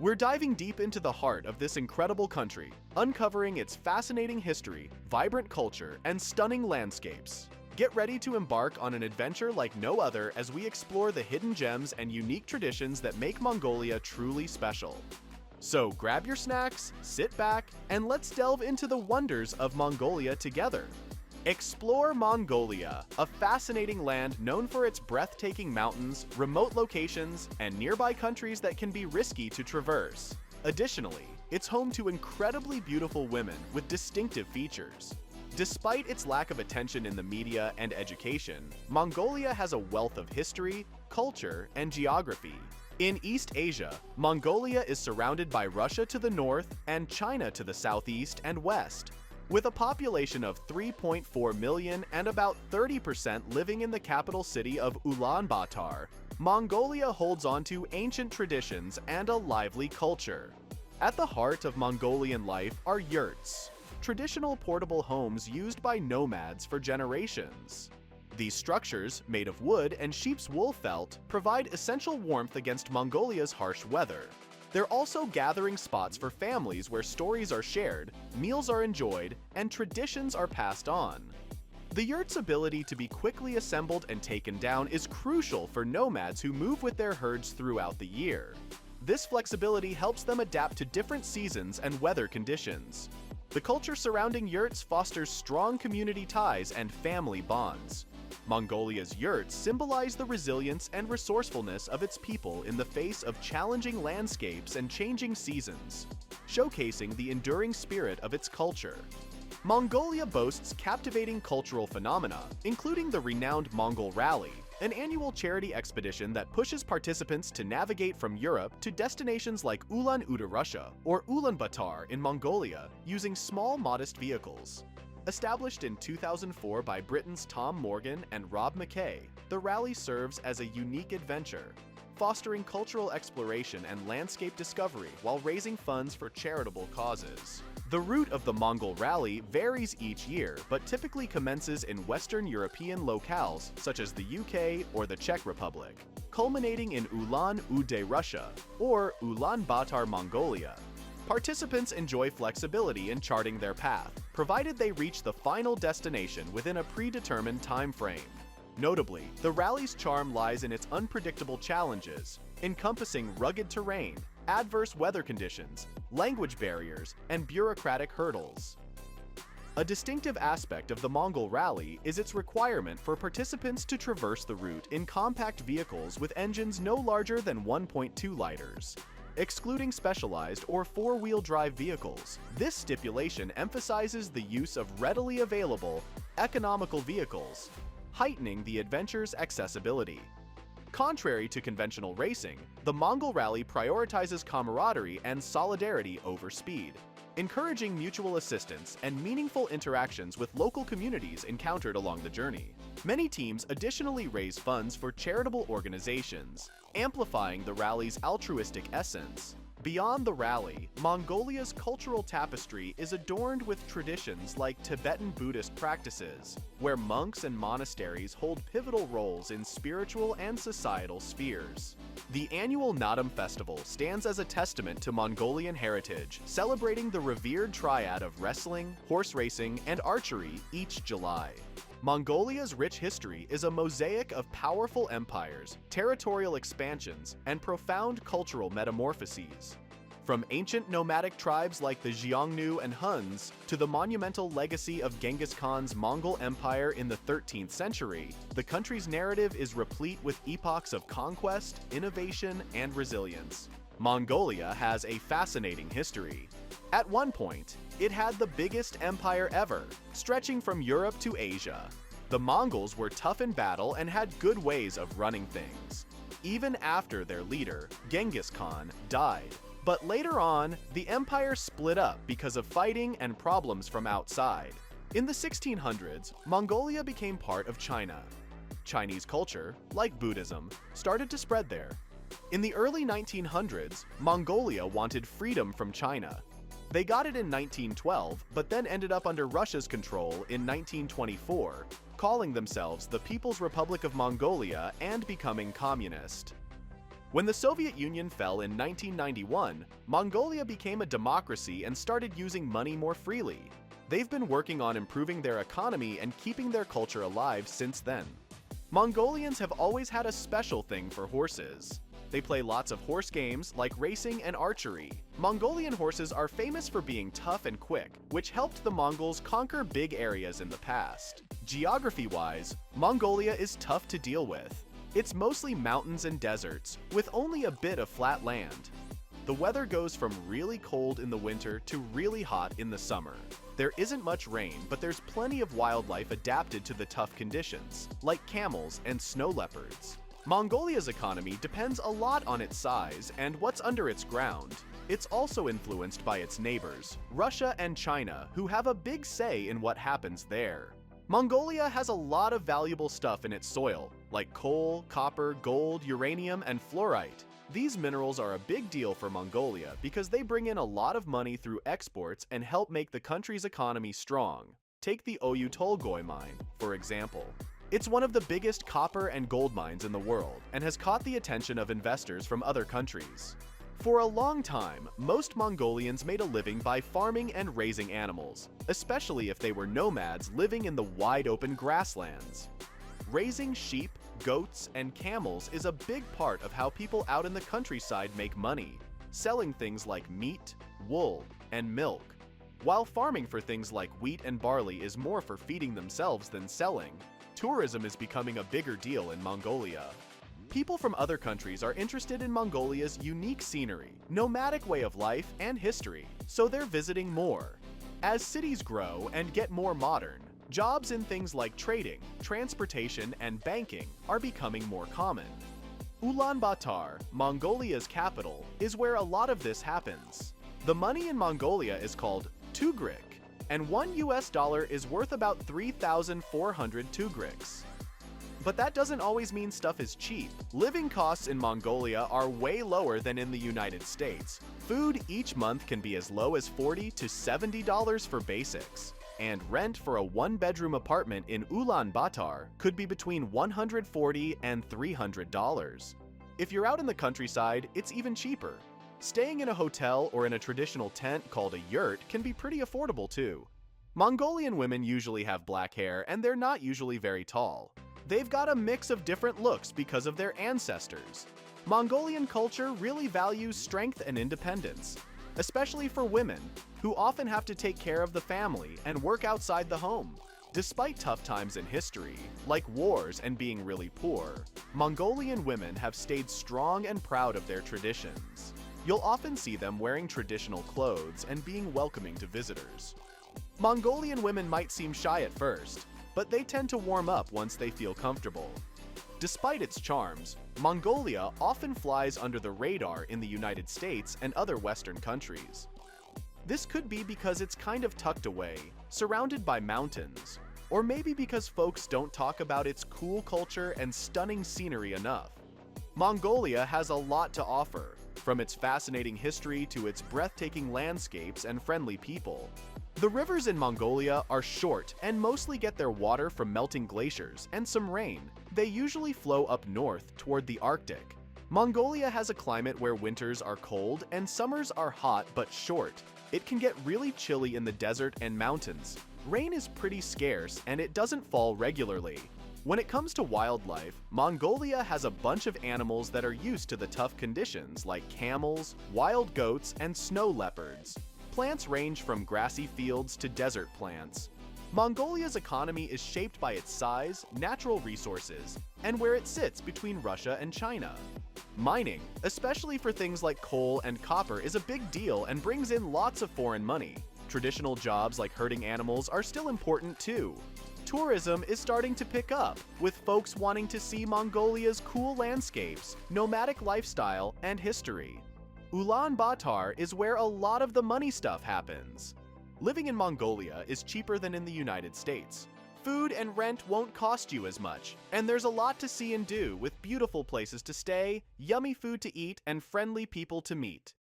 We're diving deep into the heart of this incredible country, uncovering its fascinating history, vibrant culture, and stunning landscapes. Get ready to embark on an adventure like no other as we explore the hidden gems and unique traditions that make Mongolia truly special. So grab your snacks, sit back, and let's delve into the wonders of Mongolia together. Explore Mongolia, a fascinating land known for its breathtaking mountains, remote locations, and nearby countries that can be risky to traverse. Additionally, it's home to incredibly beautiful women with distinctive features. Despite its lack of attention in the media and education, Mongolia has a wealth of history, culture, and geography. In East Asia, Mongolia is surrounded by Russia to the north and China to the southeast and west. With a population of 3.4 million and about 30% living in the capital city of Ulaanbaatar, Mongolia holds on to ancient traditions and a lively culture. At the heart of Mongolian life are yurts, traditional portable homes used by nomads for generations. These structures, made of wood and sheep's wool felt, provide essential warmth against Mongolia's harsh weather. They're also gathering spots for families where stories are shared, meals are enjoyed, and traditions are passed on. The yurt's ability to be quickly assembled and taken down is crucial for nomads who move with their herds throughout the year. This flexibility helps them adapt to different seasons and weather conditions. The culture surrounding yurts fosters strong community ties and family bonds. Mongolia's yurts symbolize the resilience and resourcefulness of its people in the face of challenging landscapes and changing seasons, showcasing the enduring spirit of its culture. Mongolia boasts captivating cultural phenomena, including the renowned Mongol Rally, an annual charity expedition that pushes participants to navigate from Europe to destinations like Ulan-Ude, Russia, or Ulaanbaatar in Mongolia using small, modest vehicles. Established in 2004 by Britain's Tom Morgan and Rob McKay, the rally serves as a unique adventure, fostering cultural exploration and landscape discovery while raising funds for charitable causes. The route of the Mongol Rally varies each year, but typically commences in Western European locales such as the UK or the Czech Republic, culminating in Ulan-Ude, Russia, or Ulaanbaatar, Mongolia. Participants enjoy flexibility in charting their path, provided they reach the final destination within a predetermined time frame. Notably, the rally's charm lies in its unpredictable challenges, encompassing rugged terrain, adverse weather conditions, language barriers, and bureaucratic hurdles. A distinctive aspect of the Mongol Rally is its requirement for participants to traverse the route in compact vehicles with engines no larger than 1.2 liters. Excluding specialized or four-wheel drive vehicles, this stipulation emphasizes the use of readily available, economical vehicles, heightening the adventure's accessibility. Contrary to conventional racing, the Mongol Rally prioritizes camaraderie and solidarity over speed, encouraging mutual assistance and meaningful interactions with local communities encountered along the journey. Many teams additionally raise funds for charitable organizations, amplifying the rally's altruistic essence. Beyond the rally, Mongolia's cultural tapestry is adorned with traditions like Tibetan Buddhist practices, where monks and monasteries hold pivotal roles in spiritual and societal spheres. The annual Naadam Festival stands as a testament to Mongolian heritage, celebrating the revered triad of wrestling, horse racing, and archery each July. Mongolia's rich history is a mosaic of powerful empires, territorial expansions, and profound cultural metamorphoses. From ancient nomadic tribes like the Xiongnu and Huns to the monumental legacy of Genghis Khan's Mongol Empire in the 13th century, the country's narrative is replete with epochs of conquest, innovation, and resilience. Mongolia has a fascinating history. At one point, it had the biggest empire ever, stretching from Europe to Asia. The Mongols were tough in battle and had good ways of running things, even after their leader, Genghis Khan, died. But later on, the empire split up because of fighting and problems from outside. In the 1600s, Mongolia became part of China. Chinese culture, like Buddhism, started to spread there. In the early 1900s, Mongolia wanted freedom from China. They got it in 1912, but then ended up under Russia's control in 1924, calling themselves the People's Republic of Mongolia and becoming communist. When the Soviet Union fell in 1991, Mongolia became a democracy and started using money more freely. They've been working on improving their economy and keeping their culture alive since then. Mongolians have always had a special thing for horses. They play lots of horse games like racing and archery. Mongolian horses are famous for being tough and quick, which helped the Mongols conquer big areas in the past. Geography-wise, Mongolia is tough to deal with. It's mostly mountains and deserts, with only a bit of flat land. The weather goes from really cold in the winter to really hot in the summer. There isn't much rain, but there's plenty of wildlife adapted to the tough conditions, like camels and snow leopards. Mongolia's economy depends a lot on its size and what's under its ground. It's also influenced by its neighbors, Russia and China, who have a big say in what happens there. Mongolia has a lot of valuable stuff in its soil, like coal, copper, gold, uranium, and fluorite. These minerals are a big deal for Mongolia because they bring in a lot of money through exports and help make the country's economy strong. Take the Oyu Tolgoi mine, for example. It's one of the biggest copper and gold mines in the world and has caught the attention of investors from other countries. For a long time, most Mongolians made a living by farming and raising animals, especially if they were nomads living in the wide-open grasslands. Raising sheep, goats, and camels is a big part of how people out in the countryside make money, selling things like meat, wool, and milk. While farming for things like wheat and barley is more for feeding themselves than selling, tourism is becoming a bigger deal in Mongolia. People from other countries are interested in Mongolia's unique scenery, nomadic way of life, and history, so they're visiting more. As cities grow and get more modern, jobs in things like trading, transportation, and banking are becoming more common. Ulaanbaatar, Mongolia's capital, is where a lot of this happens. The money in Mongolia is called tugrik, and $1 is worth about 3,400 tugriks. But that doesn't always mean stuff is cheap. Living costs in Mongolia are way lower than in the United States. Food each month can be as low as $40 to $70 for basics. And rent for a one-bedroom apartment in Ulaanbaatar could be between $140 and $300. If you're out in the countryside, it's even cheaper. Staying in a hotel or in a traditional tent called a yurt can be pretty affordable too. Mongolian women usually have black hair and they're not usually very tall. They've got a mix of different looks because of their ancestors. Mongolian culture really values strength and independence, especially for women, who often have to take care of the family and work outside the home. Despite tough times in history, like wars and being really poor, Mongolian women have stayed strong and proud of their traditions. You'll often see them wearing traditional clothes and being welcoming to visitors. Mongolian women might seem shy at first, but they tend to warm up once they feel comfortable. Despite its charms, Mongolia often flies under the radar in the United States and other Western countries. This could be because it's kind of tucked away, surrounded by mountains, or maybe because folks don't talk about its cool culture and stunning scenery enough. Mongolia has a lot to offer, from its fascinating history to its breathtaking landscapes and friendly people. The rivers in Mongolia are short and mostly get their water from melting glaciers and some rain. They usually flow up north toward the Arctic. Mongolia has a climate where winters are cold and summers are hot but short. It can get really chilly in the desert and mountains. Rain is pretty scarce and it doesn't fall regularly. When it comes to wildlife, Mongolia has a bunch of animals that are used to the tough conditions like camels, wild goats, and snow leopards. Plants range from grassy fields to desert plants. Mongolia's economy is shaped by its size, natural resources, and where it sits between Russia and China. Mining, especially for things like coal and copper, is a big deal and brings in lots of foreign money. Traditional jobs like herding animals are still important too. Tourism is starting to pick up, with folks wanting to see Mongolia's cool landscapes, nomadic lifestyle, and history. Ulaanbaatar is where a lot of the money stuff happens. Living in Mongolia is cheaper than in the United States. Food and rent won't cost you as much, and there's a lot to see and do with beautiful places to stay, yummy food to eat, and friendly people to meet.